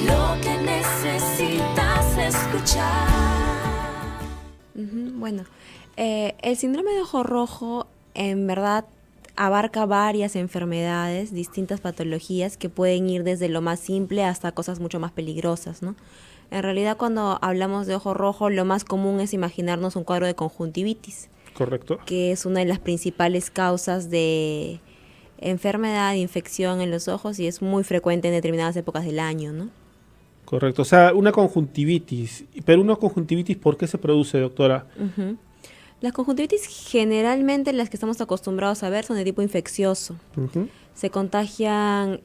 lo que necesitas escuchar. Bueno, el síndrome de ojo rojo en verdad abarca varias enfermedades, distintas patologías que pueden ir desde lo más simple hasta cosas mucho más peligrosas, ¿no? En realidad, cuando hablamos de ojo rojo, lo más común es imaginarnos un cuadro de conjuntivitis. Correcto. Que es una de las principales causas de enfermedad, infección en los ojos, y es muy frecuente en determinadas épocas del año, ¿no? Correcto, o sea, una conjuntivitis. Pero una conjuntivitis, ¿por qué se produce, doctora? Uh-huh. Las conjuntivitis generalmente las que estamos acostumbrados a ver son de tipo infeccioso. Uh-huh. Se contagian,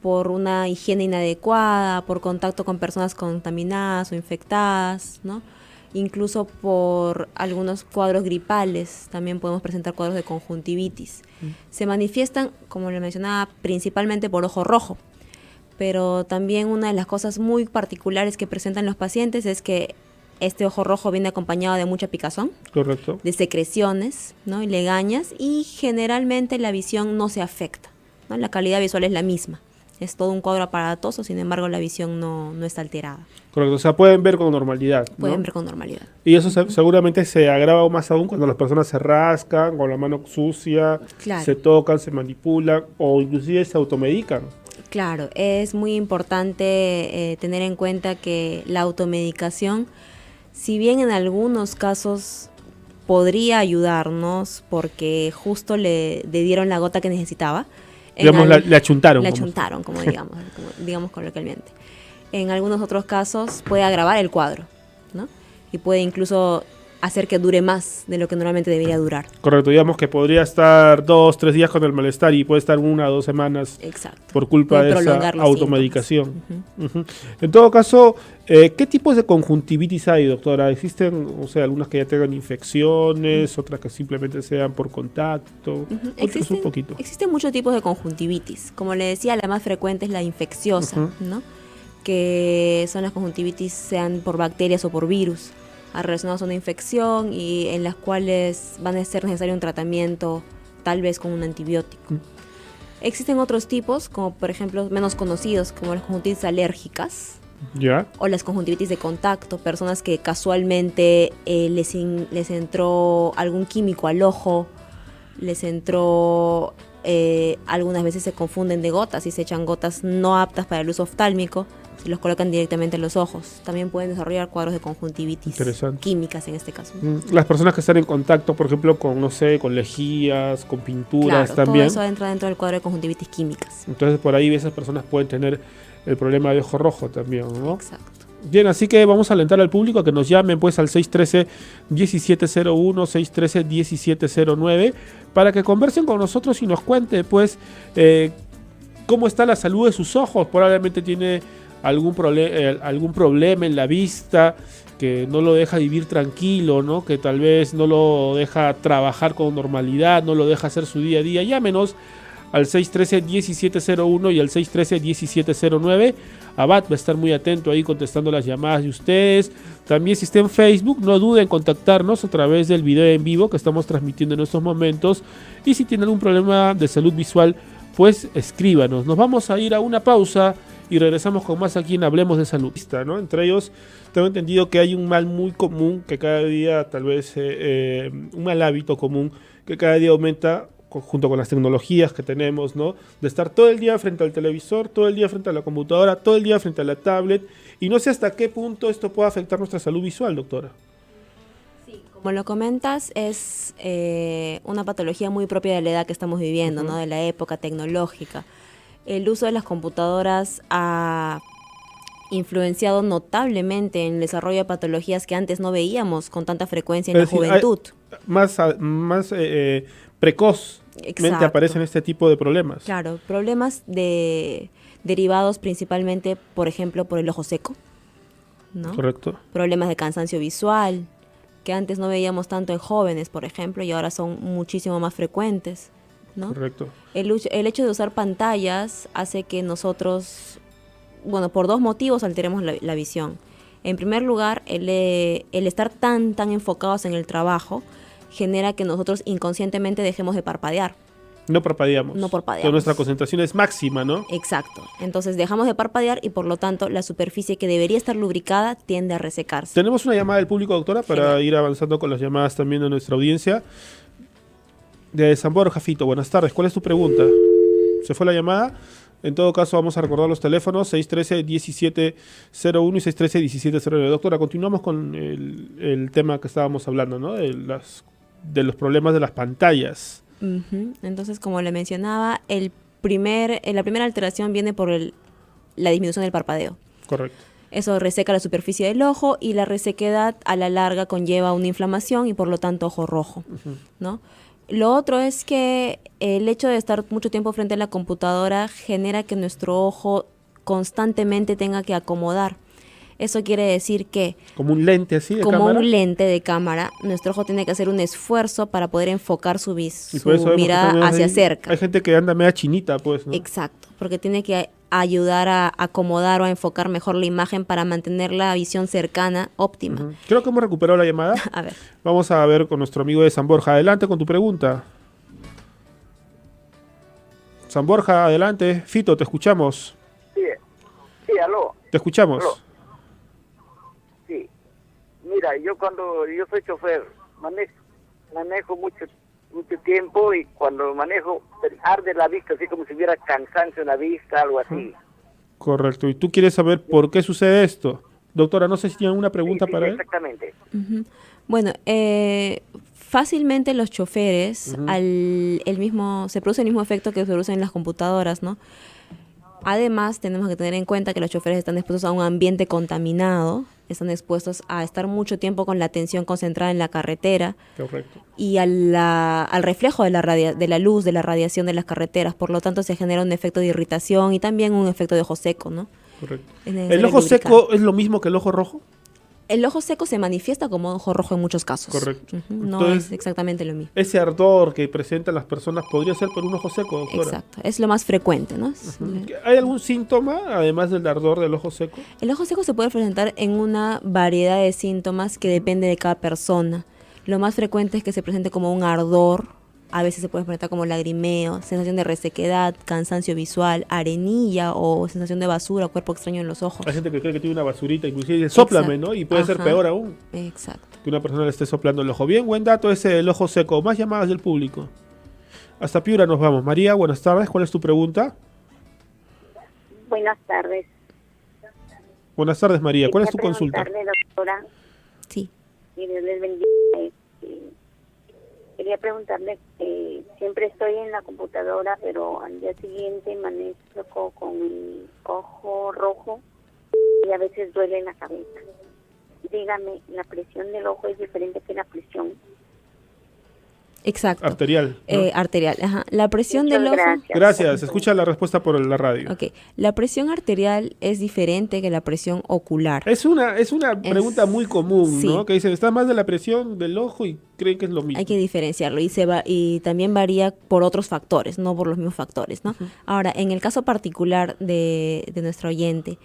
por una higiene inadecuada, por contacto con personas contaminadas o infectadas, ¿no? Incluso por algunos cuadros gripales, también podemos presentar cuadros de conjuntivitis. Se manifiestan, como le mencionaba, principalmente por ojo rojo, pero también una de las cosas muy particulares que presentan los pacientes es que este ojo rojo viene acompañado de mucha picazón, correcto, de secreciones, ¿no? Y legañas, y generalmente la visión no se afecta, ¿no? La calidad visual es la misma. Es todo un cuadro aparatoso, sin embargo la visión no está alterada. Correcto, o sea, pueden ver con normalidad, ¿no? Pueden ver con normalidad. Y eso seguramente se agrava más aún cuando las personas se rascan con la mano sucia, claro, se tocan, se manipulan o inclusive se automedican. Claro, es muy importante tener en cuenta que la automedicación, si bien en algunos casos podría ayudarnos porque justo le dieron la gota que necesitaba, digamos, le achuntaron. Le achuntaron, como digamos coloquialmente. En algunos otros casos puede agravar el cuadro, ¿no? Y puede incluso hacer que dure más de lo que normalmente debería durar. Correcto, digamos que podría estar 2-3 días con el malestar y puede estar 1 o 2 semanas. Exacto. Por culpa de esa automedicación. Uh-huh. En todo caso, ¿qué tipos de conjuntivitis hay, doctora? ¿Existen, algunas que ya tengan infecciones, otras que simplemente sean por contacto? Uh-huh. Existen muchos tipos de conjuntivitis. Como le decía, la más frecuente es la infecciosa, uh-huh, ¿no? Que son las conjuntivitis sean por bacterias o por virus relacionados a una infección y en las cuales van a ser necesario un tratamiento tal vez con un antibiótico. Existen otros tipos, como por ejemplo menos conocidos, como las conjuntivitis alérgicas, ¿ya? O las conjuntivitis de contacto, personas que casualmente les entró algún químico al ojo, les entró, algunas veces se confunden de gotas y se echan gotas no aptas para el uso oftálmico, se los colocan directamente en los ojos. También pueden desarrollar cuadros de conjuntivitis químicas en este caso. Las personas que están en contacto, por ejemplo, con lejías, con pinturas, claro, también. Todo eso entra dentro del cuadro de conjuntivitis químicas. Entonces, por ahí esas personas pueden tener el problema de ojo rojo también, ¿no? Exacto. Bien, así que vamos a alentar al público a que nos llamen pues al 613-1701, 613-1709, para que conversen con nosotros y nos cuente pues cómo está la salud de sus ojos. Probablemente tiene algún problema en la vista que no lo deja vivir tranquilo, ¿no? Que tal vez no lo deja trabajar con normalidad, no lo deja hacer su día a día. Llámenos al 613-1701 y al 613-1709. Abad va a estar muy atento ahí contestando las llamadas de ustedes. También si está en Facebook, no duden en contactarnos a través del video en vivo que estamos transmitiendo en estos momentos. Y si tienen algún problema de salud visual, pues escríbanos. Nos vamos a ir a una pausa y regresamos con más aquí en Hablemos de Salud, ¿no? Entre ellos, tengo entendido que hay un mal muy común que cada día, tal vez, un mal hábito común que cada día aumenta junto con las tecnologías que tenemos, ¿no? De estar todo el día frente al televisor, todo el día frente a la computadora, todo el día frente a la tablet, y no sé hasta qué punto esto puede afectar nuestra salud visual, doctora. Sí, como lo comentas, es una patología muy propia de la edad que estamos viviendo, uh-huh, ¿no? De la época tecnológica. El uso de las computadoras ha influenciado notablemente en el desarrollo de patologías que antes no veíamos con tanta frecuencia en la juventud. Más precozmente aparecen este tipo de problemas. Claro, problemas derivados principalmente, por ejemplo, por el ojo seco, ¿no? Correcto. Problemas de cansancio visual, que antes no veíamos tanto en jóvenes, por ejemplo, y ahora son muchísimo más frecuentes, ¿no? Correcto. El hecho de usar pantallas hace que nosotros, por dos motivos alteremos la visión. En primer lugar, el estar tan enfocados en el trabajo genera que nosotros inconscientemente dejemos de parpadear. No parpadeamos. No parpadeamos. Pero nuestra concentración es máxima, ¿no? Exacto. Entonces dejamos de parpadear y por lo tanto la superficie que debería estar lubricada tiende a resecarse. Tenemos una llamada del público, doctora, para Genial. ir avanzando con las llamadas también de nuestra audiencia. De San Borja, Fito, buenas tardes. ¿Cuál es tu pregunta? ¿Se fue la llamada? En todo caso, vamos a recordar los teléfonos 613-1701 y 613-1709. Doctora, continuamos con el tema que estábamos hablando, ¿no? De los problemas de las pantallas. Ujú. Entonces, como le mencionaba, la primera alteración viene por la disminución del parpadeo. Correcto. Eso reseca la superficie del ojo y la resequedad a la larga conlleva una inflamación y por lo tanto ojo rojo, ¿no? Lo otro es que el hecho de estar mucho tiempo frente a la computadora genera que nuestro ojo constantemente tenga que acomodar. Eso quiere decir que, Como un lente así de como cámara. un lente de cámara, nuestro ojo tiene que hacer un esfuerzo para poder enfocar su Y por eso vemos que mirada también hacia cerca. Hay gente que anda media chinita, pues, ¿no? Exacto, porque tiene que ayudar a acomodar o a enfocar mejor la imagen para mantener la visión cercana óptima. Ujú. Creo que hemos recuperado la llamada. A ver, Vamos a ver con nuestro amigo de San Borja. Adelante con tu pregunta. San Borja, adelante. Fito, te escuchamos. Sí, aló. Te escuchamos. Aló. Sí. Mira, yo soy chofer, manejo mucho tiempo y cuando manejo arde la vista, así como si hubiera cansancio en la vista, algo así. Correcto. ¿Y tú quieres saber por qué sucede esto? Doctora, no sé si tiene alguna pregunta Sí, para él. exactamente. ujú. Bueno, fácilmente los choferes, se produce el mismo efecto que se produce en las computadoras, ¿no? Además, tenemos que tener en cuenta que los choferes están expuestos a un ambiente contaminado, están expuestos a estar mucho tiempo con la atención concentrada en la carretera Correcto. y al reflejo de la luz, de la radiación de las carreteras. Por lo tanto, se genera un efecto de irritación y también un efecto de ojo seco, ¿no? Correcto. Es necesario ¿El ojo lubricar. seco es lo mismo que el ojo rojo? El ojo seco se manifiesta como ojo rojo en muchos casos. Correcto. Ujú, no Entonces, es exactamente lo mismo. Ese ardor que presentan las personas podría ser por un ojo seco, doctora. Exacto, es lo más frecuente, ¿no? ¿Hay algún síntoma, además del ardor del ojo seco? El ojo seco se puede presentar en una variedad de síntomas que depende de cada persona. Lo más frecuente es que se presente como un ardor, a veces se puede presentar como lagrimeo, sensación de resequedad, cansancio visual, arenilla o sensación de basura, cuerpo extraño en los ojos. Hay gente que cree que tiene una basurita, inclusive dice, sóplame, Exacto. ¿no? Y puede ser Ajá. peor aún, Exacto. que una persona le esté soplando el ojo. Bien, buen dato ese del ojo seco. Más llamadas del público. Hasta Piura nos vamos. María, buenas tardes. ¿Cuál es tu pregunta? Buenas tardes. Buenas tardes, María. ¿Cuál es tu Quería consulta? preguntarle, doctora, Sí. y Dios les bendiga. Quería preguntarle, siempre estoy en la computadora, pero al día siguiente amanezco con el ojo rojo y a veces duele la cabeza. Dígame, ¿la presión del ojo es diferente que la presión? Exacto. Arterial, ¿no? Arterial, ajá. La presión Muchas del ojo... gracias. Gracias. Escucha la respuesta por la radio. Ok. La presión arterial es diferente que la presión ocular. Es una pregunta muy común, sí. ¿no? Que dicen, está más de la presión del ojo y creen que es lo mismo. Hay que diferenciarlo y también varía por otros factores, no por los mismos factores, ¿no? Ahora, en el caso particular de nuestro oyente,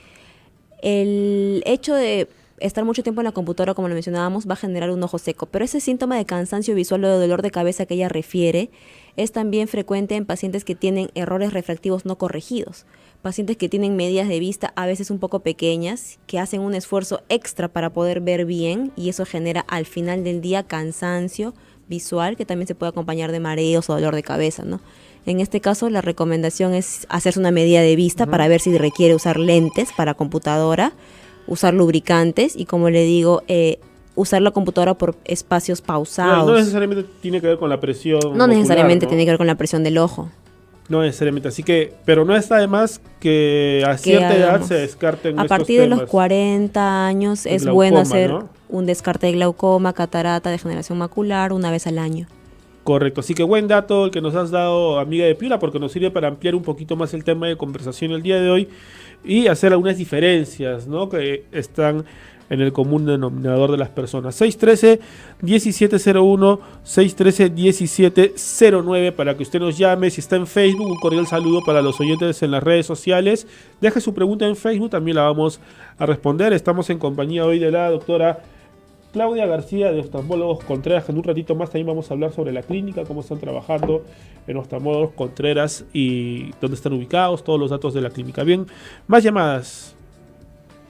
el hecho de estar mucho tiempo en la computadora, como lo mencionábamos, va a generar un ojo seco, pero ese síntoma de cansancio visual o de dolor de cabeza que ella refiere es también frecuente en pacientes que tienen errores refractivos no corregidos, pacientes que tienen medidas de vista a veces un poco pequeñas, que hacen un esfuerzo extra para poder ver bien y eso genera al final del día cansancio visual que también se puede acompañar de mareos o dolor de cabeza, ¿no? En este caso, la recomendación es hacerse una medida de vista para ver si requiere usar lentes para computadora, usar lubricantes y, como le digo, usar la computadora por espacios pausados. No necesariamente tiene que ver con la presión. No necesariamente ocular, ¿no? tiene que ver con la presión del ojo. No necesariamente, así que, pero no está de más que a cierta edad hagamos. se descarten A estos partir de los temas. 40 años De es bueno glaucoma, hacer ¿no? un descarte de glaucoma, catarata, degeneración macular una vez al año. Correcto, así que buen dato el que nos has dado, amiga de Piura, porque nos sirve para ampliar un poquito más el tema de conversación el día de hoy y hacer algunas diferencias, ¿no? Que están en el común denominador de las personas. 613-1701, 613-1709 para que usted nos llame. Si está en Facebook, un cordial saludo para los oyentes en las redes sociales. Deje su pregunta en Facebook, también la vamos a responder. Estamos en compañía hoy de la doctora Claudia García de Oftalmólogos Contreras, que en un ratito más también vamos a hablar sobre la clínica, cómo están trabajando en Oftalmólogos Contreras y dónde están ubicados, todos los datos de la clínica. Bien, más llamadas.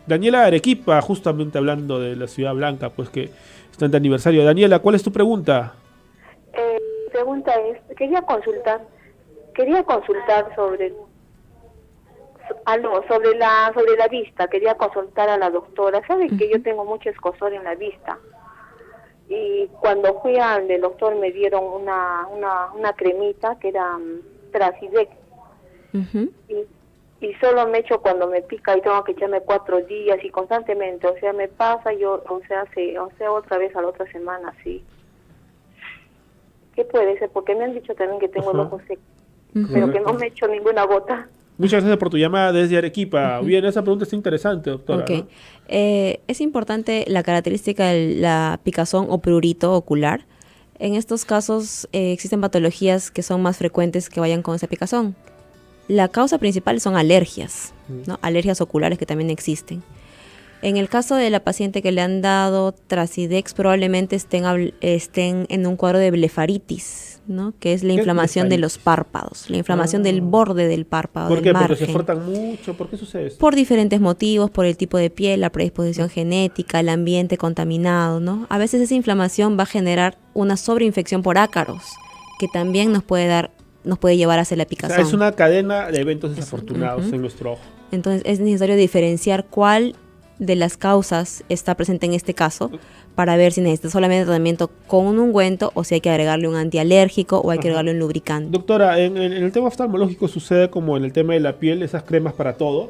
Daniela de Arequipa, justamente hablando de la Ciudad Blanca, pues que está en aniversario. Daniela, ¿cuál es tu pregunta? Pregunta es, quería consultar sobre sobre la vista. Quería consultar a la doctora. Sabe que yo tengo mucho escozor en la vista, y cuando fui al del doctor me dieron una cremita que era Tracidex, y solo me echo cuando me pica y tengo que echarme 4 días y constantemente, o sea, me pasa yo, otra vez a la otra semana, sí. ¿Qué puede ser? Porque me han dicho también que tengo el ojo seco, pero que no me echo ninguna gota. Muchas gracias por tu llamada desde Arequipa. Bien, esa pregunta está interesante, doctora. Okay. ¿No? Es importante la característica de la picazón o prurito ocular. En estos casos existen patologías que son más frecuentes que vayan con esa picazón. La causa principal son alergias, ¿no? Alergias oculares que también existen. En el caso de la paciente que le han dado Tracidex, probablemente estén en un cuadro de blefaritis, ¿no? Que es la inflamación de los párpados, la inflamación del borde del párpado, ¿Por del qué? margen. ¿Porque se frotan mucho? ¿Por qué sucede esto? Por diferentes motivos, por el tipo de piel, la predisposición genética, el ambiente contaminado, ¿no? A veces esa inflamación va a generar una sobreinfección por ácaros, que también nos puede llevar hacia la picazón. O sea, es una cadena de eventos desafortunados en nuestro ojo. Entonces es necesario diferenciar cuál de las causas está presente en este caso para ver si necesita solamente tratamiento con un ungüento o si hay que agregarle un antialérgico o hay que agregarle un lubricante. Doctora, en el tema oftalmológico sucede como en el tema de la piel, esas cremas para todo.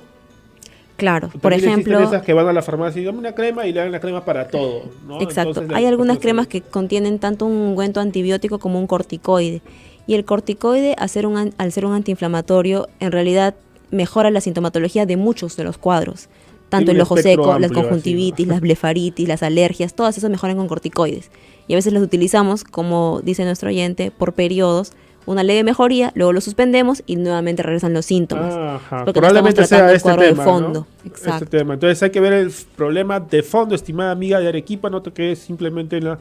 Claro, por También ejemplo, existen esas que van a la farmacia y dame una crema y le dan la crema para todo, ¿no? exacto. Entonces, Hay algunas cremas que contienen tanto un ungüento antibiótico como un corticoide. Y el corticoide, al ser un antiinflamatorio, en realidad mejora la sintomatología de muchos de los cuadros. Tanto el ojo seco, la conjuntivitis, las blefaritis, las alergias, todas esas mejoran con corticoides. Y a veces los utilizamos, como dice nuestro oyente, por periodos, una leve mejoría, luego lo suspendemos y nuevamente regresan los síntomas. Ajá. Porque Probablemente no estamos tratando sea el este cuadro tema, de fondo. ¿no? Exacto. Este tema. Entonces hay que ver el problema de fondo, estimada amiga de Arequipa, no te quedes simplemente en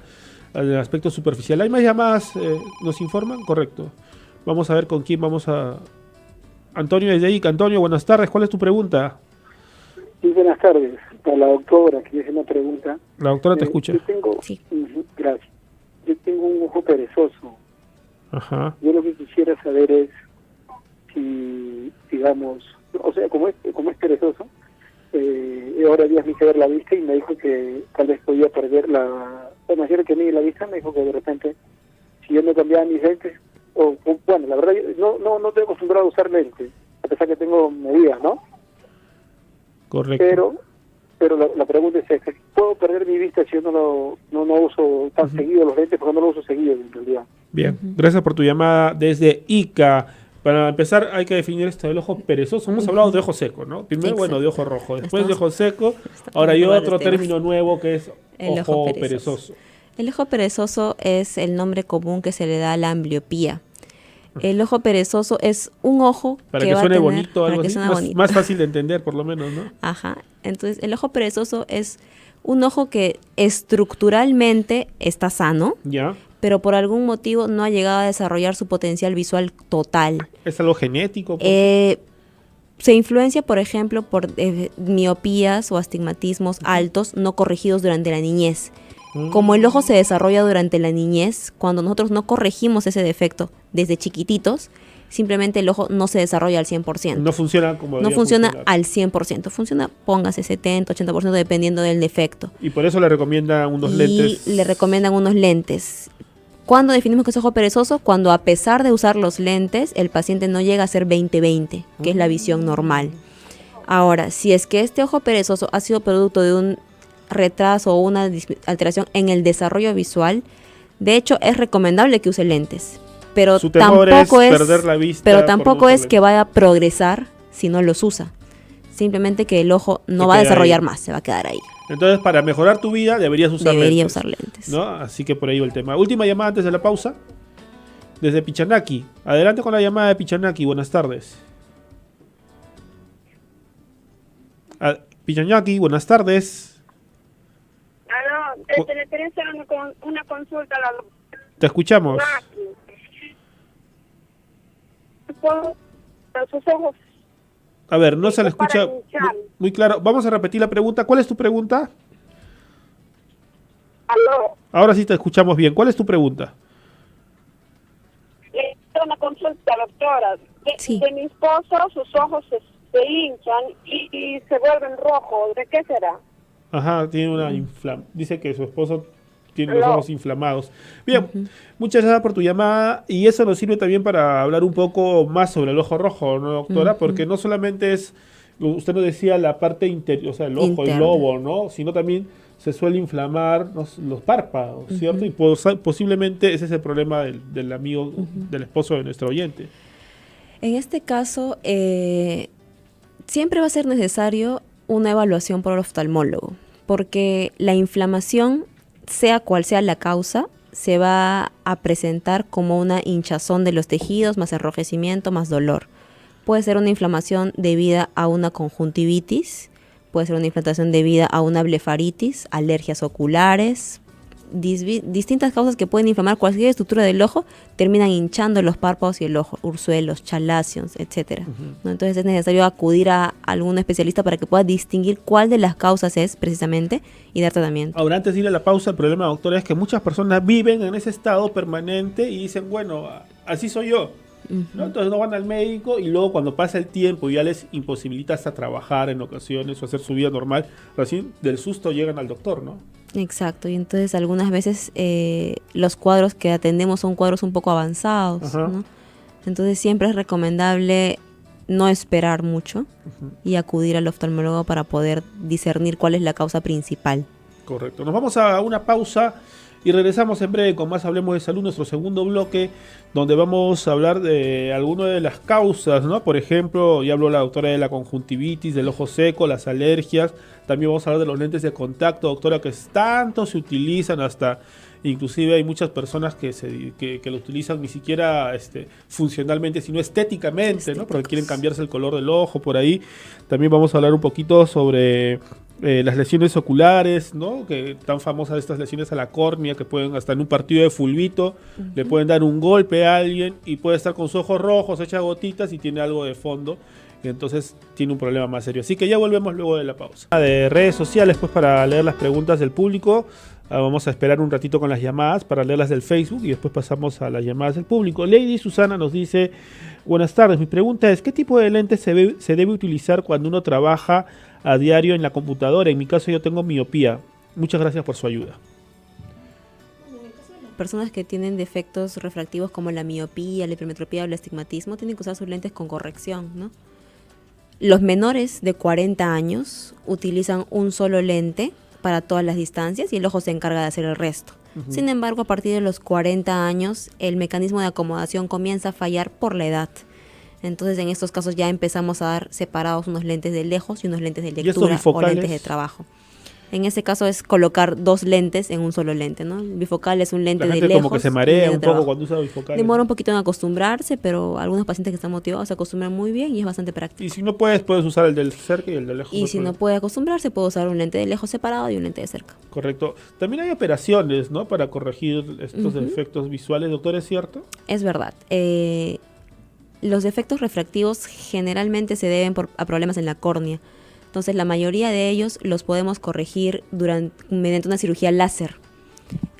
el aspecto superficial. ¿Hay más llamadas? ¿Nos informan? Correcto. Vamos a ver con quién vamos a... Antonio desde ahí. Antonio, buenas tardes. ¿Cuál es tu pregunta? Sí, buenas tardes. Para la doctora, quería hacer una pregunta. La doctora te escucha. Yo tengo, Sí. Gracias. Yo tengo un ojo perezoso. Ajá. Yo lo que quisiera saber es si, digamos, o sea, como es perezoso, ahora días me hice ver la vista y me dijo que tal vez podía perder bueno, ayer que me di la vista me dijo que de repente, si yo no cambiaba mis lentes, bueno, la verdad, yo no estoy acostumbrado a usar lentes, a pesar que tengo medidas, ¿no? Correcto. Pero la pregunta es esta: ¿puedo perder mi vista si yo no uso tan seguido los lentes? Porque no lo uso seguido en realidad. Bien, gracias por tu llamada desde Ica. Para empezar hay que definir esto del ojo perezoso. Hemos hablado de ojo seco, ¿no? Primero, Exacto. bueno, de ojo rojo, después Estamos- de ojo seco. estamos Ahora hay hablando otro de temas. término nuevo que es El ojo ojo perezoso. El ojo perezoso es el nombre común que se le da a la ambliopía. El ojo perezoso es un ojo Para que que va suene a tener, bonito, para algo que así. suene Más, bonito. más fácil de entender, por lo menos, ¿no? Ajá. Entonces, el ojo perezoso es un ojo que estructuralmente está sano, Ya. pero por algún motivo no ha llegado a desarrollar su potencial visual total. ¿Es algo genético? Se influencia, por ejemplo, por miopías o astigmatismos altos no corregidos durante la niñez. Como el ojo se desarrolla durante la niñez, cuando nosotros no corregimos ese defecto desde chiquititos, simplemente el ojo no se desarrolla al 100%. No funciona como No debería funciona funcionar. al 100%. Funciona, póngase 70, 80% dependiendo del defecto. Y por eso le recomiendan unos Y lentes. le recomiendan unos lentes. ¿Cuándo definimos que es ojo perezoso? Cuando a pesar de usar los lentes, el paciente no llega a ser 20/20, que es la visión normal. Ahora, si es que este ojo perezoso ha sido producto de un retraso o una alteración en el desarrollo visual, de hecho es recomendable que use lentes. Pero Su temor tampoco es es, perder la vista pero por tampoco no es usar que vaya a progresar si no los usa. Simplemente que el ojo no Se va a queda desarrollar ahí. más, se va a quedar ahí. Entonces, para mejorar tu vida, deberías usar Debería lentes. usar lentes. ¿No? Así que por ahí va el tema. Última llamada antes de la pausa. Desde Pichanaki. Adelante con la llamada de Pichanaki. Buenas tardes. Pichanaki, buenas tardes. Aló, Le quería hacer una consulta a la doctora. Te escuchamos. Sus ojos. A ver, no se le escucha Para hinchar. muy claro. Vamos a repetir la pregunta. ¿Cuál es tu pregunta? Aló. Ahora sí te escuchamos bien. ¿Cuál es tu pregunta? Le quiero una consulta, doctora. Sí. De mi esposo, sus ojos se hinchan y se vuelven rojos. ¿De qué será? Ajá, tiene una dice que su esposo tiene los No. ojos inflamados. Bien, muchas gracias por tu llamada y eso nos sirve también para hablar un poco más sobre el ojo rojo, ¿no, doctora? Porque no solamente es, usted nos decía, la parte interior, o sea, el ojo, el Interna. globo, ¿no? Sino también se suele inflamar los párpados, ¿cierto? Y posiblemente ese es el problema del amigo, del esposo de nuestro oyente. En este caso, siempre va a ser necesario una evaluación por el oftalmólogo, porque la inflamación, sea cual sea la causa, se va a presentar como una hinchazón de los tejidos, más enrojecimiento, más dolor. Puede ser una inflamación debida a una conjuntivitis, puede ser una inflamación debida a una blefaritis, alergias oculares, distintas causas que pueden inflamar cualquier estructura del ojo, terminan hinchando los párpados y el ojo, ursuelos, chalazions, etcétera. ¿No? Entonces es necesario acudir a algún especialista para que pueda distinguir cuál de las causas es precisamente y dar tratamiento. Ahora, antes de ir a la pausa, el problema, doctora, es que muchas personas viven en ese estado permanente y dicen, bueno, así soy yo. ¿No? Entonces no van al médico y luego cuando pasa el tiempo y ya les imposibilita hasta trabajar en ocasiones o hacer su vida normal, recién del susto llegan al doctor, ¿no? Exacto, y entonces algunas veces los cuadros que atendemos son cuadros un poco avanzados, ¿no? Entonces siempre es recomendable no esperar mucho y acudir al oftalmólogo para poder discernir cuál es la causa principal. Correcto. Nos vamos a una pausa y regresamos en breve con más Hablemos de Salud, nuestro segundo bloque, donde vamos a hablar de algunas de las causas, ¿no? Por ejemplo, ya habló la doctora de la conjuntivitis, del ojo seco, las alergias. También vamos a hablar de los lentes de contacto, doctora, que tanto se utilizan hasta... Inclusive hay muchas personas que lo utilizan ni siquiera funcionalmente, sino estéticamente, ¿no? Porque quieren cambiarse el color del ojo por ahí. También vamos a hablar un poquito sobre las lesiones oculares, ¿no? Que tan famosas estas lesiones a la córnea, que pueden hasta en un partido de fulbito, le pueden dar un golpe a alguien y puede estar con sus ojos rojos, echa gotitas y tiene algo de fondo. Y entonces tiene un problema más serio. Así que ya volvemos luego de la pausa. De redes sociales, pues, para leer las preguntas del público. Vamos a esperar un ratito con las llamadas para leerlas del Facebook y después pasamos a las llamadas del público. Lady Susana nos dice, buenas tardes, mi pregunta es, ¿qué tipo de lentes se debe utilizar cuando uno trabaja a diario en la computadora? En mi caso yo tengo miopía. Muchas gracias por su ayuda. Personas que tienen defectos refractivos como la miopía, la hipermetropía o el astigmatismo tienen que usar sus lentes con corrección, ¿no? Los menores de 40 años utilizan un solo lente para todas las distancias y el ojo se encarga de hacer el resto. Sin embargo, a partir de los 40 años, el mecanismo de acomodación comienza a fallar por la edad. Entonces, en estos casos ya empezamos a dar separados unos lentes de lejos y unos lentes de lectura o lentes de trabajo. En ese caso es colocar dos lentes en un solo lente, ¿no? El bifocal es un lente de lejos. Como que se marea un poco cuando usa bifocales. Demora un poquito en acostumbrarse, pero algunos pacientes que están motivados se acostumbran muy bien y es bastante práctico. Y si no puedes usar el del cerca y el de lejos. Y si no puede acostumbrarse, puede usar un lente de lejos separado y un lente de cerca. Correcto. También hay operaciones, ¿no? Para corregir estos defectos visuales, doctor, ¿es cierto? Es verdad. Los defectos refractivos generalmente se deben a problemas en la córnea. Entonces, la mayoría de ellos los podemos corregir mediante una cirugía láser,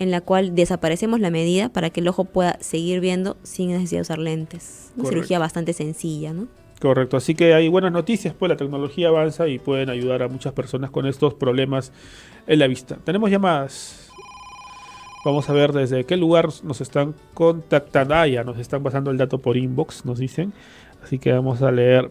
en la cual desaparecemos la medida para que el ojo pueda seguir viendo sin necesidad de usar lentes. Una cirugía bastante sencilla, ¿no? Correcto, así que hay buenas noticias, pues la tecnología avanza y pueden ayudar a muchas personas con estos problemas en la vista. Tenemos llamadas. Vamos a ver desde qué lugar nos están contactando. Ya nos están pasando el dato por inbox, nos dicen. Así que vamos a leer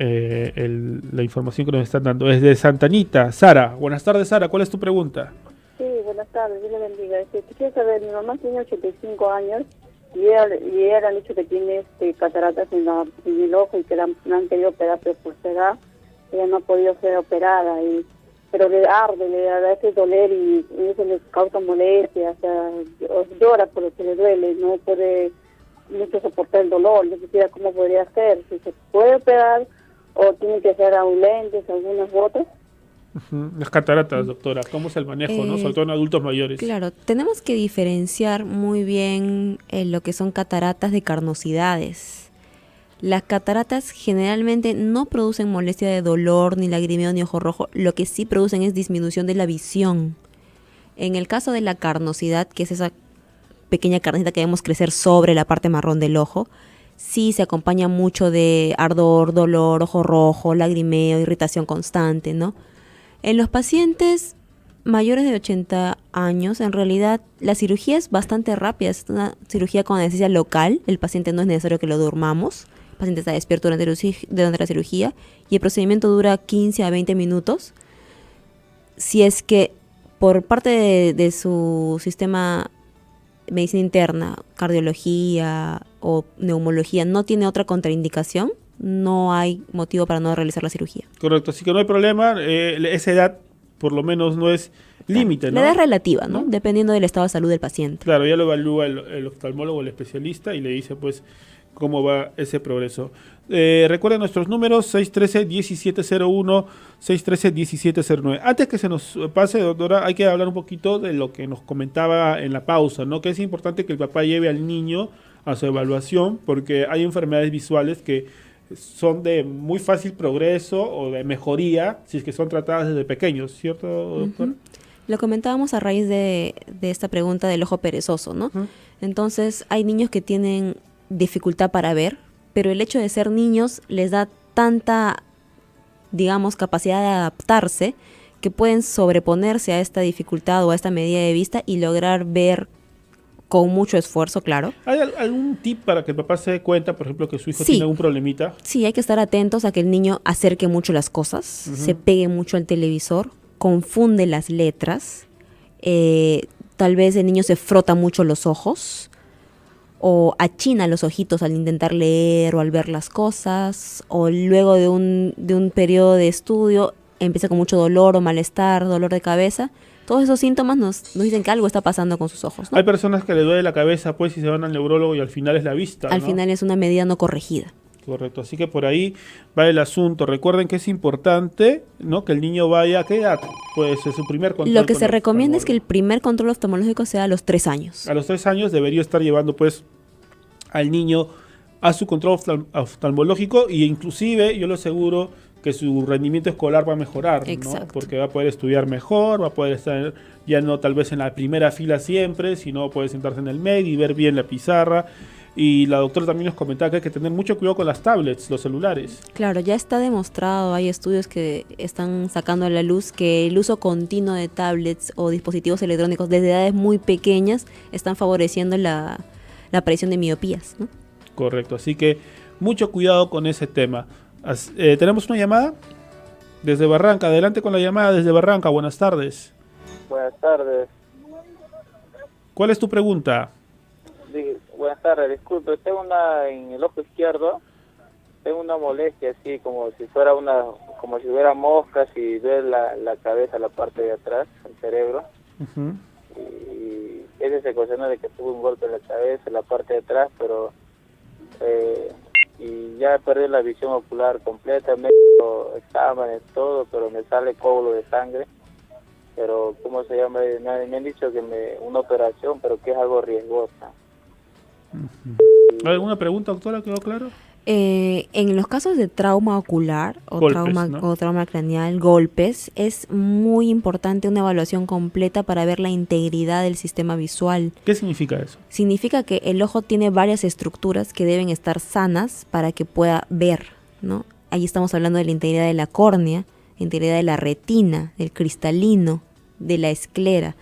la información que nos están dando. Es de Santa Anita. Sara, buenas tardes, Sara, ¿cuál es tu pregunta? Sí, buenas tardes, Dios le bendiga. Quisiera saber, mi mamá tiene 85 años y ella le han dicho que tiene cataratas en el ojo y que la han querido operar, pero por su edad ella no ha podido ser operada, pero le arde, le da ese doler y eso le causa molestia, o sea, llora por lo que le duele, no puede mucho soportar el dolor. Yo quisiera cómo podría hacer, si se puede operar o tiene que hacer aún lentes, algunas botas. Ujú. Las cataratas, doctora, ¿cómo es el manejo, no? Sobre todo en adultos mayores. Claro, tenemos que diferenciar muy bien lo que son cataratas de carnosidades. Las cataratas generalmente no producen molestia de dolor, ni lagrimeo, ni ojo rojo. Lo que sí producen es disminución de la visión. En el caso de la carnosidad, que es esa pequeña carnita que vemos crecer sobre la parte marrón del ojo, sí se acompaña mucho de ardor, dolor, ojo rojo, lagrimeo, irritación constante, ¿no? En los pacientes mayores de 80 años, en realidad la cirugía es bastante rápida, es una cirugía con anestesia local, el paciente no es necesario que lo durmamos, el paciente está despierto durante la cirugía y el procedimiento dura 15 a 20 minutos. Si es que por parte de su sistema medicina interna, cardiología o neumología no tiene otra contraindicación, no hay motivo para no realizar la cirugía. Correcto, así que no hay problema, esa edad por lo menos no es límite, ¿no? La edad es relativa, ¿no? Dependiendo del estado de salud del paciente. Claro, ya lo evalúa el oftalmólogo, el especialista, y le dice pues cómo va ese progreso. Recuerden nuestros números 613-1701, 613-1709. Antes que se nos pase, doctora, hay que hablar un poquito de lo que nos comentaba en la pausa, ¿no? Que es importante que el papá lleve al niño a su evaluación, porque hay enfermedades visuales que son de muy fácil progreso o de mejoría si es que son tratadas desde pequeños, ¿cierto, doctor? Lo comentábamos a raíz de esta pregunta del ojo perezoso, ¿no? Entonces, hay niños que tienen dificultad para ver, pero el hecho de ser niños les da tanta, digamos, capacidad de adaptarse que pueden sobreponerse a esta dificultad o a esta medida de vista y lograr ver con mucho esfuerzo, claro. ¿Hay algún tip para que el papá se dé cuenta, por ejemplo, que su hijo Sí. tiene algún problemita? Sí, hay que estar atentos a que el niño acerque mucho las cosas, se pegue mucho al televisor, confunde las letras, tal vez el niño se frota mucho los ojos o achina los ojitos al intentar leer o al ver las cosas, o luego de un periodo de estudio empieza con mucho dolor o malestar, dolor de cabeza. Todos esos síntomas nos dicen que algo está pasando con sus ojos, ¿no? Hay personas que le duele la cabeza pues y se van al neurólogo y al final es la vista, Al ¿no? final es una medida no corregida. Correcto, así que por ahí va el asunto. Recuerden que es importante, ¿no? Que el niño vaya, ¿a qué edad? Pues es su primer control. Lo que con se el recomienda es que el oftalmólogo. primer control oftalmológico sea a los 3 años. A los 3 años debería estar llevando pues al niño a su control oftalmológico, y inclusive yo lo aseguro que su rendimiento escolar va a mejorar, ¿no? Exacto. Porque va a poder estudiar mejor, va a poder estar ya no tal vez en la primera fila siempre, sino puede sentarse en el medio y ver bien la pizarra. Y la doctora también nos comentaba que hay que tener mucho cuidado con las tablets, los celulares. Claro, ya está demostrado, hay estudios que están sacando a la luz que el uso continuo de tablets o dispositivos electrónicos desde edades muy pequeñas están favoreciendo la aparición de miopías, ¿no? Correcto, así que mucho cuidado con ese tema. Tenemos una llamada desde Barranca. Adelante con la llamada desde Barranca. Buenas tardes. Buenas tardes. ¿Cuál es tu pregunta? Buenas tardes, disculpe, tengo en el ojo izquierdo, tengo una molestia así como si fuera como si hubiera moscas y duele la cabeza, la parte de atrás, el cerebro. Ujú. Y ese se ocasiona de que tuve un golpe en la cabeza, la parte de atrás, pero y ya perdí la visión ocular completa, me he hecho exámenes, todo, pero me sale coágulo de sangre. Pero, ¿cómo se llama? Me han dicho que una operación, pero que es algo riesgosa. ¿Alguna pregunta, doctora? ¿Quedó claro? En los casos de trauma ocular o, Golpes, ¿no? o trauma craneal, golpes, es muy importante una evaluación completa para ver la integridad del sistema visual. ¿Qué significa eso? Significa que el ojo tiene varias estructuras que deben estar sanas para que pueda ver, ¿no? Ahí estamos hablando de la integridad de la córnea, integridad de la retina, del cristalino, de la esclera,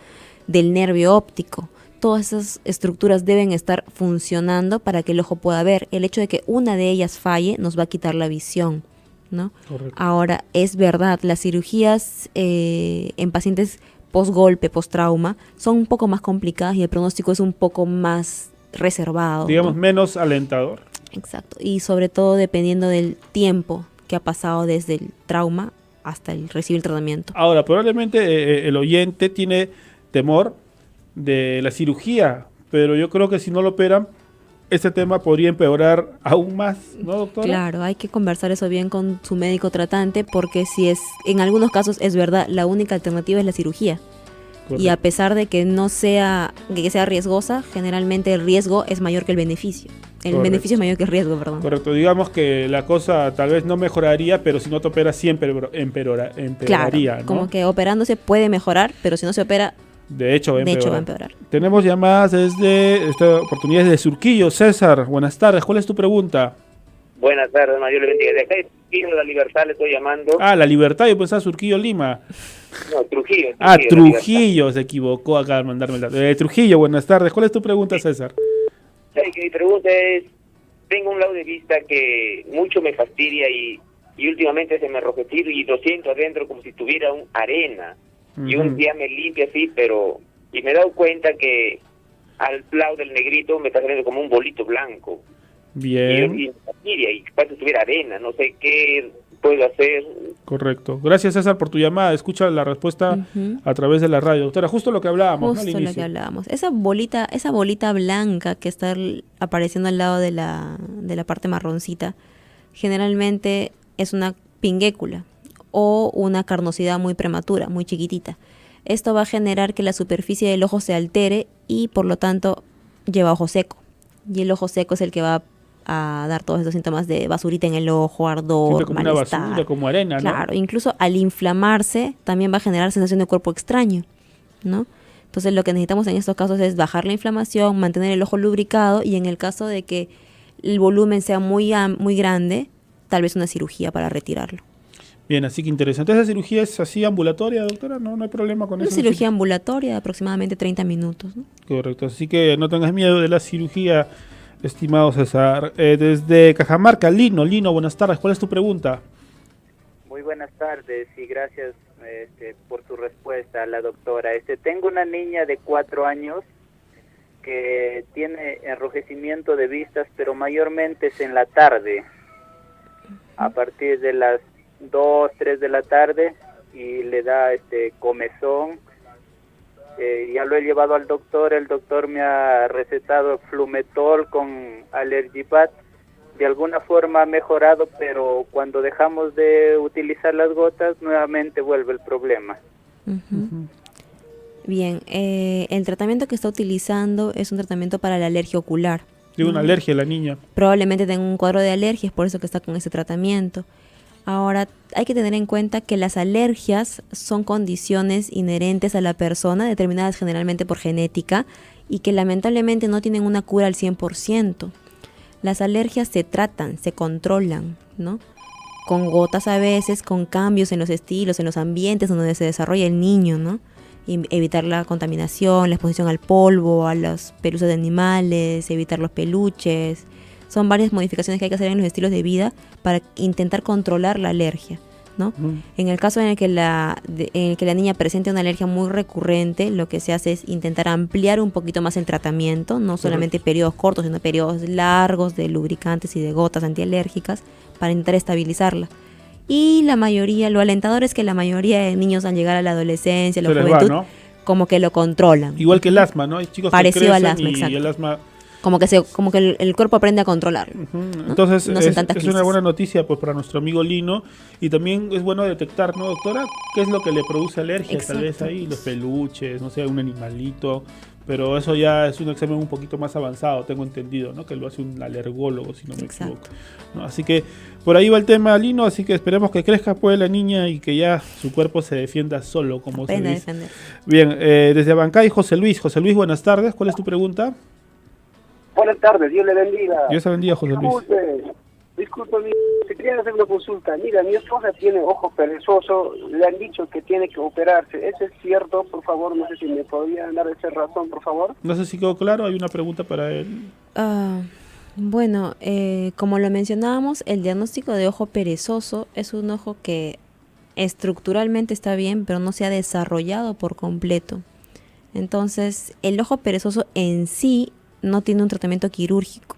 del nervio óptico. Todas esas estructuras deben estar funcionando para que el ojo pueda ver. El hecho de que una de ellas falle nos va a quitar la visión, ¿no? Correcto. Ahora, es verdad, las cirugías en pacientes post-golpe, post-trauma, son un poco más complicadas y el pronóstico es un poco más reservado, Digamos, ¿no? menos alentador. Exacto. Y sobre todo dependiendo del tiempo que ha pasado desde el trauma hasta el recibir el tratamiento. Ahora, probablemente el oyente tiene temor de la cirugía, pero yo creo que si no lo operan, este tema podría empeorar aún más, ¿no, doctora? Claro, hay que conversar eso bien con su médico tratante porque si es, en algunos casos es verdad, la única alternativa es la cirugía. Correcto. Y a pesar de que no sea, que sea riesgosa, generalmente el riesgo es mayor que el beneficio. El Correcto. beneficio es mayor que el riesgo, perdón. Correcto, digamos que la cosa tal vez no mejoraría, pero si no te operas siempre empeoraría, Claro, ¿no? como que operándose puede mejorar, pero si no se opera, De hecho, va a de hecho va a empeorar. empeorar. Tenemos llamadas desde esta oportunidad de Surquillo. César, buenas tardes. ¿Cuál es tu pregunta? Buenas tardes, Dios le bendiga. De acá de Trujillo, La Libertad, le estoy llamando. Ah, La Libertad, yo pensaba Surquillo, Lima. No, Trujillo. Ah, La Trujillo, se equivocó acá al mandarme el dato. Trujillo, buenas tardes. ¿Cuál es tu pregunta, César? Libertad. Que mi pregunta es, tengo un lado de vista que mucho me fastidia y últimamente se me enrojecido y lo siento adentro como si tuviera un arena. Y un día me limpia así, pero... Y me he dado cuenta que al lado del negrito me está saliendo como un bolito blanco. Bien. Y me fastidia, y parece que tuviera arena, no sé qué puedo hacer. Correcto. Gracias, César, por tu llamada. Escucha la respuesta a través de la radio. Doctora, justo lo que hablábamos, ¿no? Al Justo lo que inicio. hablábamos. Esa bolita blanca que está apareciendo al lado de la parte marroncita, generalmente es una pinguécula o una carnosidad muy prematura, muy chiquitita. Esto va a generar que la superficie del ojo se altere y por lo tanto lleva ojo seco. Y el ojo seco es el que va a dar todos estos síntomas de basurita en el ojo, Siempre ardor, como una malestar. basura, como arena, ¿no? Claro, incluso al inflamarse también va a generar sensación de cuerpo extraño, ¿no? Entonces lo que necesitamos en estos casos es bajar la inflamación, mantener el ojo lubricado y en el caso de que el volumen sea muy grande, tal vez una cirugía para retirarlo. Bien, así que interesante. ¿Esa cirugía es así ambulatoria, doctora? No hay problema con Una eso. cirugía ambulatoria de aproximadamente 30 minutos, ¿no? Correcto, así que no tengas miedo de la cirugía, estimado César. Desde Cajamarca, Lino, buenas tardes. ¿Cuál es tu pregunta? Muy buenas tardes y gracias por tu respuesta a la doctora. Tengo una niña de 4 años que tiene enrojecimiento de vistas, pero mayormente es en la tarde, a partir de las 2, 3 de la tarde, y le da comezón. Ya lo he llevado al doctor, el doctor me ha recetado Flumetol con Allergipat. De alguna forma ha mejorado, pero cuando dejamos de utilizar las gotas, nuevamente vuelve el problema. Bien, el tratamiento que está utilizando es un tratamiento para la alergia ocular. Tiene una alergia la niña. Probablemente tenga un cuadro de alergia, es por eso que está con ese tratamiento. Ahora, hay que tener en cuenta que las alergias son condiciones inherentes a la persona, determinadas generalmente por genética, y que lamentablemente no tienen una cura al 100%. Las alergias se tratan, se controlan, ¿no? Con gotas a veces, con cambios en los estilos, en los ambientes donde se desarrolla el niño, ¿no? Y evitar la contaminación, la exposición al polvo, a los pelusos de animales, evitar los peluches. Son varias modificaciones que hay que hacer en los estilos de vida para intentar controlar la alergia, ¿no? En el caso en el que la niña presente una alergia muy recurrente, lo que se hace es intentar ampliar un poquito más el tratamiento, no solamente periodos cortos, sino periodos largos de lubricantes y de gotas antialérgicas para intentar estabilizarla. Y la mayoría, lo alentador es que la mayoría de niños al llegar a la adolescencia, la juventud, ¿no? como que lo controlan. Igual que el asma, ¿no? Hay chicos Parecido que al crecen asma, y exacto. el asma... Como que el cuerpo aprende a controlarlo. ¿no? Entonces No son es tantas una crisis. buena noticia pues para nuestro amigo Lino, y también es bueno detectar, ¿no, doctora? ¿Qué es lo que le produce alergia? Tal vez ahí los peluches, no sé, un animalito, pero eso ya es un examen un poquito más avanzado, tengo entendido, ¿no? Que lo hace un alergólogo, si no me equivoco, ¿no? Así que por ahí va el tema, Lino, así que esperemos que crezca pues la niña y que ya su cuerpo se defienda solo, como Aprende se a dice. defender. Bien, desde Abancay, José Luis, buenas tardes, ¿cuál es tu pregunta? Buenas tardes, Dios le bendiga. Dios te bendiga, José Luis. Disculpe, te quería hacer una consulta. Mira, mi esposa tiene ojo perezoso, le han dicho que tiene que operarse. ¿Eso es cierto? Por favor, no sé si me podrían dar esa razón, por favor. No sé si quedó claro, hay una pregunta para él. Bueno, como lo mencionábamos, el diagnóstico de ojo perezoso es un ojo que estructuralmente está bien, pero no se ha desarrollado por completo. Entonces, el ojo perezoso en sí no tiene un tratamiento quirúrgico.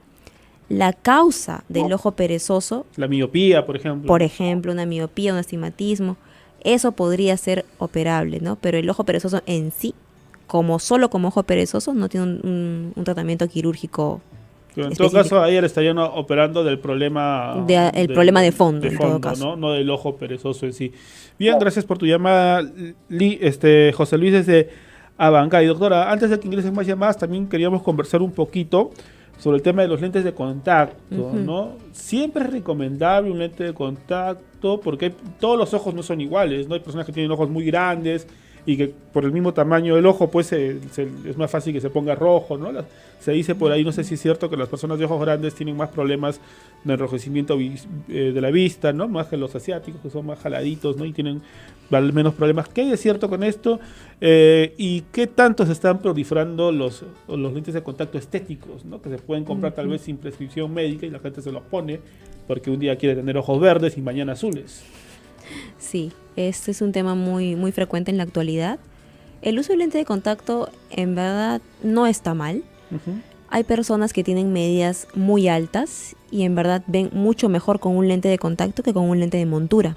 La causa del ojo perezoso, la miopía, por ejemplo, una miopía, un astigmatismo, eso podría ser operable, ¿no? Pero el ojo perezoso en sí, como ojo perezoso, no tiene un tratamiento quirúrgico Pero en todo caso, ahí le estarían operando del problema... el problema de fondo, en todo caso. ¿no? Del ojo perezoso en sí. Bien, gracias por tu llamada, José Luis desde Abancay. Doctora, antes de que ingresen más llamadas, también queríamos conversar un poquito sobre el tema de los lentes de contacto, ¿no? Siempre es recomendable un lente de contacto porque todos los ojos no son iguales, ¿no? Hay personas que tienen ojos muy grandes y que por el mismo tamaño del ojo pues es más fácil que se ponga rojo, ¿no? Se dice por ahí, no sé si es cierto, que las personas de ojos grandes tienen más problemas de enrojecimiento de la vista, ¿no? Más que los asiáticos, que son más jaladitos, ¿no? Y tienen menos problemas. ¿Qué hay de cierto con esto? ¿Y qué tanto se están proliferando los lentes de contacto estéticos, ¿no? Que se pueden comprar tal vez sin prescripción médica y la gente se los pone porque un día quiere tener ojos verdes y mañana azules. Sí, este es un tema muy, muy frecuente en la actualidad. El uso de lente de contacto en verdad no está mal. Hay personas que tienen medidas muy altas y en verdad ven mucho mejor con un lente de contacto que con un lente de montura,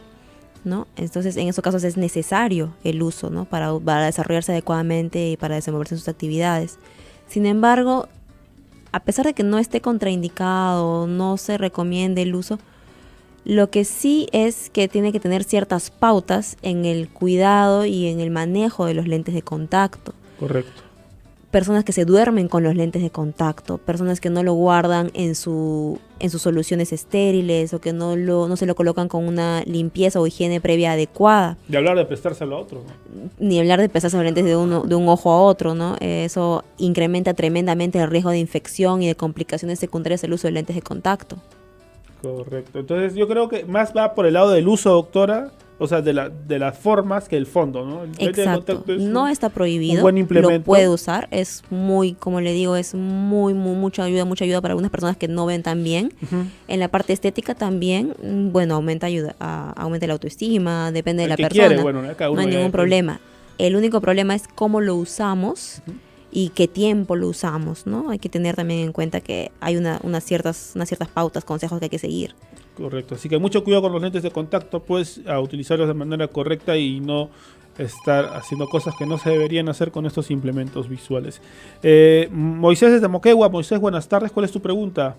¿no? Entonces, en esos casos es necesario el uso, ¿no? Para desarrollarse adecuadamente y para desenvolverse en sus actividades. Sin embargo, a pesar de que no esté contraindicado, no se recomiende el uso, lo que sí es que tiene que tener ciertas pautas en el cuidado y en el manejo de los lentes de contacto. Correcto. Personas que se duermen con los lentes de contacto, personas que no lo guardan en sus soluciones estériles o que no se lo colocan con una limpieza o higiene previa adecuada. De hablar de prestárselo a otro, ¿no? Ni hablar de prestarse los lentes de un ojo a otro, ¿no? Eso incrementa tremendamente el riesgo de infección y de complicaciones secundarias del uso de lentes de contacto. Correcto. Entonces yo creo que más va por el lado del uso, doctora, o sea, de las formas que el fondo, ¿no? El Exacto. No está prohibido, un buen implemento. Lo puede usar, es muy, como le digo, es muy mucha ayuda para algunas personas que no ven tan bien. En la parte estética también, bueno, aumenta la autoestima, depende de la persona. Quiere, bueno, no hay ningún problema. El único problema es cómo lo usamos y qué tiempo lo usamos, ¿no? Hay que tener también en cuenta que hay unas ciertas pautas, consejos que hay que seguir. Correcto, así que mucho cuidado con los lentes de contacto, pues a utilizarlos de manera correcta y no estar haciendo cosas que no se deberían hacer con estos implementos visuales. Moisés desde Moquegua. Moisés, buenas tardes, ¿cuál es tu pregunta?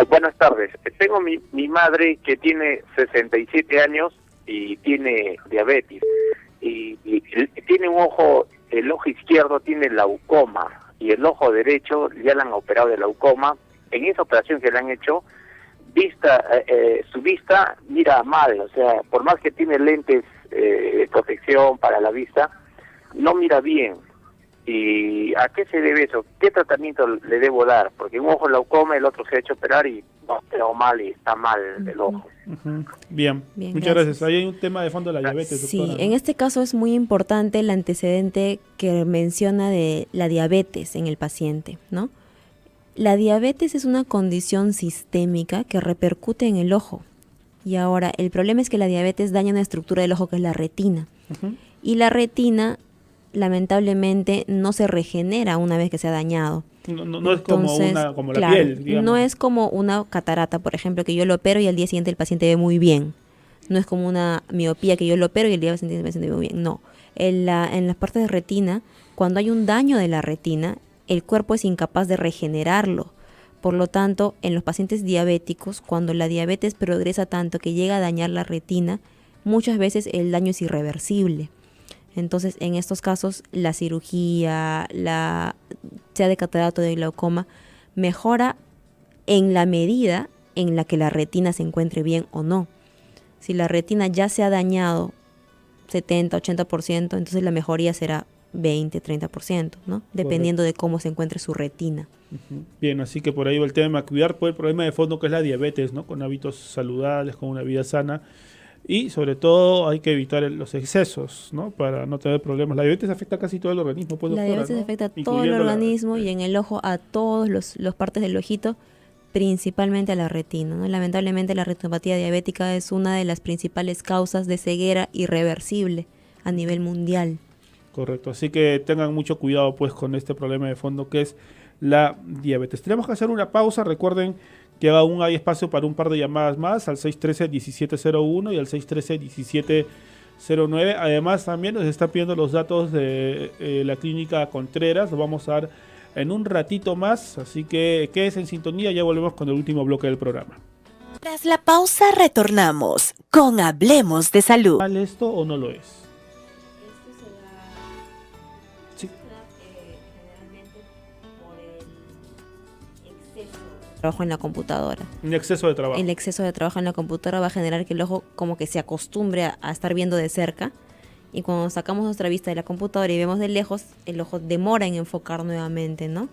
Buenas tardes, tengo mi madre que tiene 67 años y tiene diabetes y tiene un ojo, el ojo izquierdo tiene glaucoma y el ojo derecho ya le han operado de glaucoma. En esa operación que le han hecho, su vista mira mal, o sea, por más que tiene lentes de protección para la vista, no mira bien. ¿Y a qué se debe eso? ¿Qué tratamiento le debo dar? Porque un ojo glaucoma, el otro se ha hecho operar y no, pero mal y está mal el ojo. Bien, muchas gracias. Ahí hay un tema de fondo de la diabetes, doctora. Sí, en este caso es muy importante el antecedente que menciona de la diabetes en el paciente, ¿no? La diabetes es una condición sistémica que repercute en el ojo. Y ahora, el problema es que la diabetes daña una estructura del ojo que es la retina. Y la retina, lamentablemente, no se regenera una vez que se ha dañado. No es como la piel, digamos. No es como una catarata, por ejemplo, que yo lo opero y al día siguiente el paciente ve muy bien. No es como una miopía que yo lo opero y el día siguiente el paciente ve muy bien. No. En las partes de retina, cuando hay un daño de la retina, el cuerpo es incapaz de regenerarlo. Por lo tanto, en los pacientes diabéticos, cuando la diabetes progresa tanto que llega a dañar la retina, muchas veces el daño es irreversible. Entonces, en estos casos, la cirugía, sea de catarato o de glaucoma, mejora en la medida en la que la retina se encuentre bien o no. Si la retina ya se ha dañado 70, 80%, entonces la mejoría será 20, 30%, ¿no? Dependiendo de cómo se encuentre su retina. Bien, así que por ahí va el tema, cuidar por el problema de fondo que es la diabetes, ¿no? Con hábitos saludables, con una vida sana. Y sobre todo hay que evitar los excesos, ¿no? Para no tener problemas. La diabetes afecta casi todo el organismo, pues, doctora, la diabetes ¿no? afecta a todo el organismo y en el ojo a todos los partes del ojito, principalmente a la retina, ¿no? Lamentablemente la retinopatía diabética es una de las principales causas de ceguera irreversible a nivel mundial. Correcto, así que tengan mucho cuidado pues con este problema de fondo que es la diabetes. Tenemos que hacer una pausa, recuerden que aún hay espacio para un par de llamadas más al 613-1701 y al 613-1709. Además también nos está pidiendo los datos de la clínica Contreras, los vamos a dar en un ratito más, así que quédese en sintonía, ya volvemos con el último bloque del programa. Tras la pausa retornamos con Hablemos de Salud. ¿Mal esto o no lo es? Trabajo en la computadora. Un exceso de trabajo. El exceso de trabajo en la computadora va a generar que el ojo como que se acostumbre a estar viendo de cerca, y cuando sacamos nuestra vista de la computadora y vemos de lejos, el ojo demora en enfocar nuevamente, ¿no?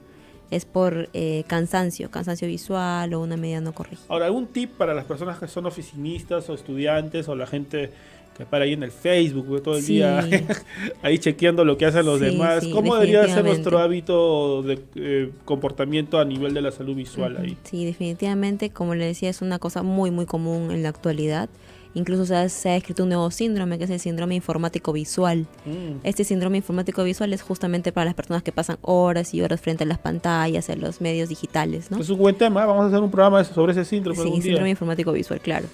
Es por cansancio visual o una medida no corregida. Ahora, ¿algún tip para las personas que son oficinistas o estudiantes o la gente que para ahí en el Facebook todo el día ahí chequeando lo que hacen los demás? ¿Cómo debería ser nuestro hábito de comportamiento a nivel de la salud visual ahí? Sí, definitivamente, como le decía, es una cosa muy muy común en la actualidad. Incluso se ha escrito un nuevo síndrome, que es el síndrome informático visual. Este síndrome informático visual es justamente para las personas que pasan horas y horas frente a las pantallas, en los medios digitales, ¿no? Es un buen tema, vamos a hacer un programa sobre ese síndrome. Sí, síndrome informático visual, claro.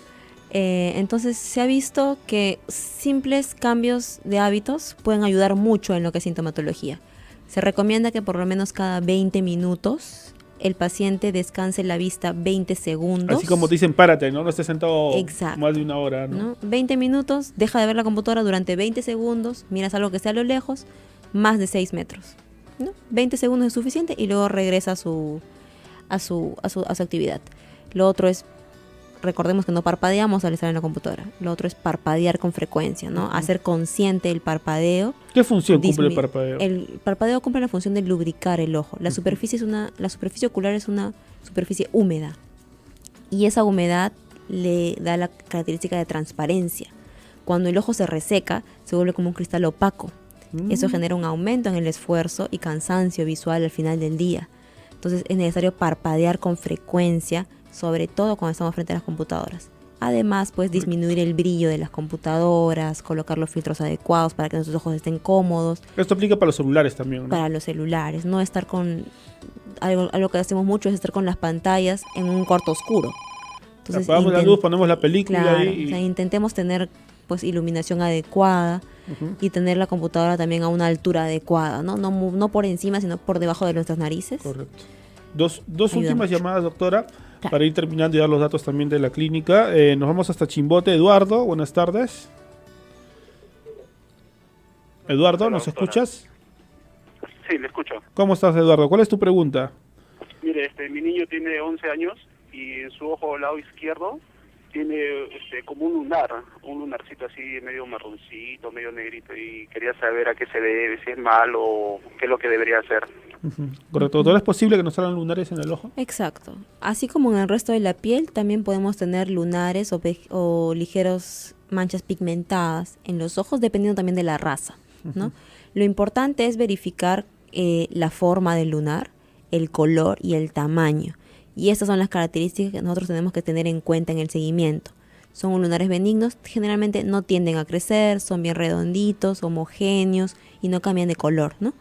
Entonces se ha visto que simples cambios de hábitos pueden ayudar mucho en lo que es sintomatología. Se recomienda que por lo menos cada 20 minutos el paciente descanse la vista 20 segundos. Así como te dicen, párate, ¿no? No estés sentado Exacto, más de una hora, ¿no? 20 minutos, deja de ver la computadora durante 20 segundos, miras algo que sea a lo lejos, más de 6 metros, ¿no? 20 segundos es suficiente y luego regresa a su actividad. Lo otro es, recordemos que no parpadeamos al estar en la computadora. Lo otro es parpadear con frecuencia, ¿no? Hacer consciente el parpadeo. ¿Qué función cumple el parpadeo? El parpadeo cumple la función de lubricar el ojo. La superficie ocular es una superficie húmeda. Y esa humedad le da la característica de transparencia. Cuando el ojo se reseca, se vuelve como un cristal opaco. Eso genera un aumento en el esfuerzo y cansancio visual al final del día. Entonces es necesario parpadear con frecuencia, sobre todo cuando estamos frente a las computadoras. Además, pues disminuir el brillo de las computadoras, colocar los filtros adecuados para que nuestros ojos estén cómodos. Esto aplica para los celulares también, ¿no? Para los celulares, no estar con... Algo que hacemos mucho es estar con las pantallas en un cuarto oscuro. Entonces, apagamos la luz, ponemos la película claro, y... o sea, intentemos tener pues iluminación adecuada y tener la computadora también a una altura adecuada, ¿no? No por encima, sino por debajo de nuestras narices. Correcto. Dos últimas llamadas, doctora, para ir terminando y dar los datos también de la clínica. Nos vamos hasta Chimbote. Eduardo, buenas tardes. Eduardo, ¿nos escuchas? Sí, le escucho. ¿Cómo estás, Eduardo? ¿Cuál es tu pregunta? Mire, mi niño tiene 11 años y en su ojo lado izquierdo tiene como un lunarcito así medio marroncito, medio negrito, y quería saber a qué se debe, si es mal o qué es lo que debería hacer. Correcto. ¿Doctora, es posible que nos salgan lunares en el ojo? Exacto. Así como en el resto de la piel, también podemos tener lunares o ligeros manchas pigmentadas en los ojos, dependiendo también de la raza, ¿no? Lo importante es verificar la forma del lunar, el color y el tamaño. Y estas son las características que nosotros tenemos que tener en cuenta en el seguimiento. Son lunares benignos, generalmente no tienden a crecer, son bien redonditos, homogéneos y no cambian de color, ¿no?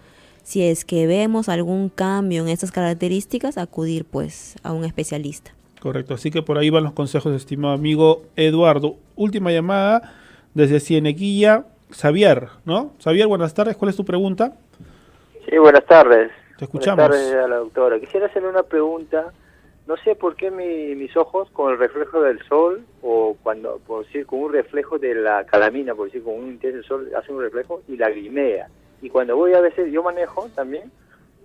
Si es que vemos algún cambio en estas características, acudir pues a un especialista. Correcto, así que por ahí van los consejos, estimado amigo Eduardo. Última llamada desde Cieneguilla, Xavier, ¿no? Xavier, buenas tardes, ¿cuál es tu pregunta? Sí, buenas tardes. Te escuchamos. Buenas tardes a la doctora. Quisiera hacerle una pregunta. No sé por qué mis ojos, con el reflejo del sol, o cuando, por decir, con un reflejo de la calamina, por decir, con un intenso sol, hace un reflejo y lagrimea. Y cuando voy, a veces, yo manejo también,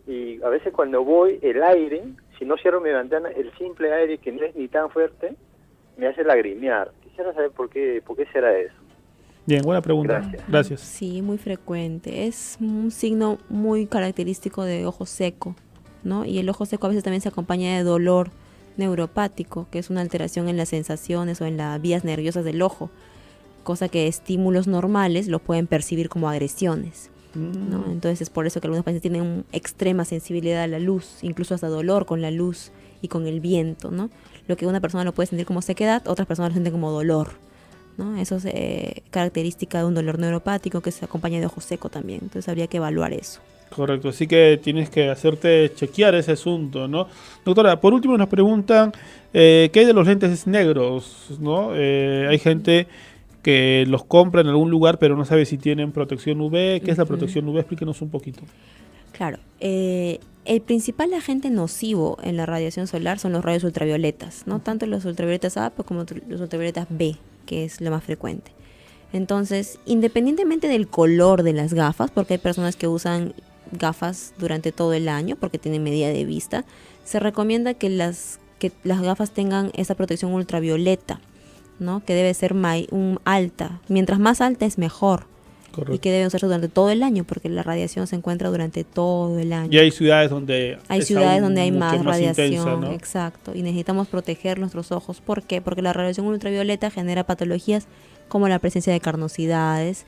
y a veces cuando voy, el aire, si no cierro mi ventana, el simple aire, que no es ni tan fuerte, me hace lagrimear. Quisiera saber por qué será eso. Bien, buena pregunta. Gracias. Sí, muy frecuente. Es un signo muy característico de ojo seco, ¿no? Y el ojo seco a veces también se acompaña de dolor neuropático, que es una alteración en las sensaciones o en las vías nerviosas del ojo, cosa que estímulos normales lo pueden percibir como agresiones, ¿no? Entonces es por eso que algunos pacientes tienen una extrema sensibilidad a la luz, incluso hasta dolor con la luz y con el viento, ¿no? Lo que una persona lo puede sentir como sequedad, otras personas lo sienten como dolor, ¿no? Eso es característica de un dolor neuropático que se acompaña de ojo seco también. Entonces habría que evaluar eso. Correcto, así que tienes que hacerte chequear ese asunto, ¿no? Doctora, por último nos preguntan ¿qué hay de los lentes negros? ¿No? Hay gente que los compra en algún lugar pero no sabe si tienen protección UV. ¿Qué es la protección UV? Explíquenos un poquito. Claro. El principal agente nocivo en la radiación solar son los rayos ultravioletas, ¿no? Tanto los ultravioletas A como los ultravioletas B, que es lo más frecuente. Entonces, independientemente del color de las gafas, porque hay personas que usan gafas durante todo el año porque tienen medida de vista, se recomienda que las gafas tengan esa protección ultravioleta, ¿no? Que debe ser alta. Mientras más alta es mejor. Correcto. Y que deben usarse durante todo el año porque la radiación se encuentra durante todo el año. Y hay ciudades donde hay más radiación, intensa, ¿no? Exacto, y necesitamos proteger nuestros ojos. ¿Por qué? Porque la radiación ultravioleta genera patologías como la presencia de carnosidades,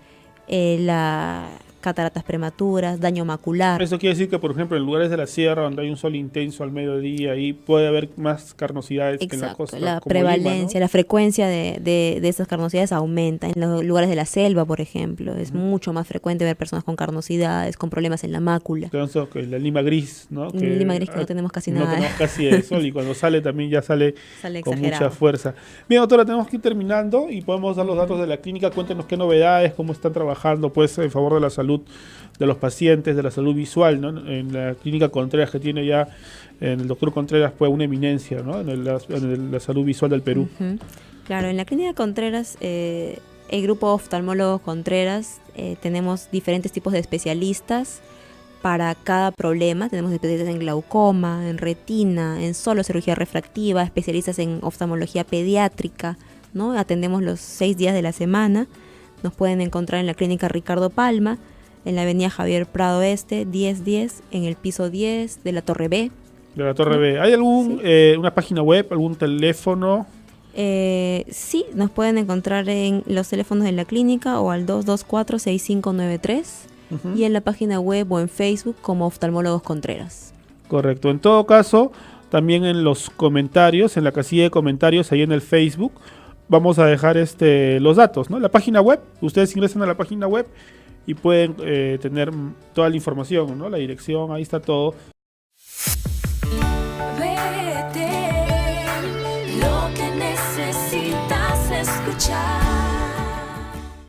cataratas prematuras, daño macular. Eso quiere decir que, por ejemplo, en lugares de la sierra donde hay un sol intenso al mediodía, ahí puede haber más carnosidades. Exacto, que en la costa. La prevalencia, Lima, ¿no? La frecuencia de esas carnosidades aumenta. En los lugares de la selva, por ejemplo, es mucho más frecuente ver personas con carnosidades, con problemas en la mácula. Entonces, la lima gris, ¿no? Que lima gris que no tenemos casi nada. No tenemos casi el sol y cuando sale también ya sale con mucha fuerza. Bien, doctora, tenemos que ir terminando y podemos dar los datos de la clínica. Cuéntenos qué novedades, cómo están trabajando pues en favor de la salud de los pacientes, de la salud visual, ¿no? En la clínica Contreras, que tiene ya en el doctor Contreras pues una eminencia, ¿no? en la salud visual del Perú. Claro, en la clínica Contreras, el grupo oftalmólogos Contreras, tenemos diferentes tipos de especialistas para cada problema. Tenemos especialistas en glaucoma, en retina, en solo cirugía refractiva, especialistas en oftalmología pediátrica, ¿no? Atendemos los 6 días de la semana. Nos pueden encontrar en la clínica Ricardo Palma, en la avenida Javier Prado Este, 1010, en el piso 10 de la Torre B. De la Torre B. ¿Hay una página web, algún teléfono? Sí, nos pueden encontrar en los teléfonos de la clínica o al 224-6593 y en la página web o en Facebook como Oftalmólogos Contreras. Correcto. En todo caso, también en los comentarios, en la casilla de comentarios ahí en el Facebook, vamos a dejar los datos, ¿no? La página web, ustedes ingresan a la página web y pueden tener toda la información, ¿no? La dirección, ahí está todo. Vete, lo que necesitas escuchar.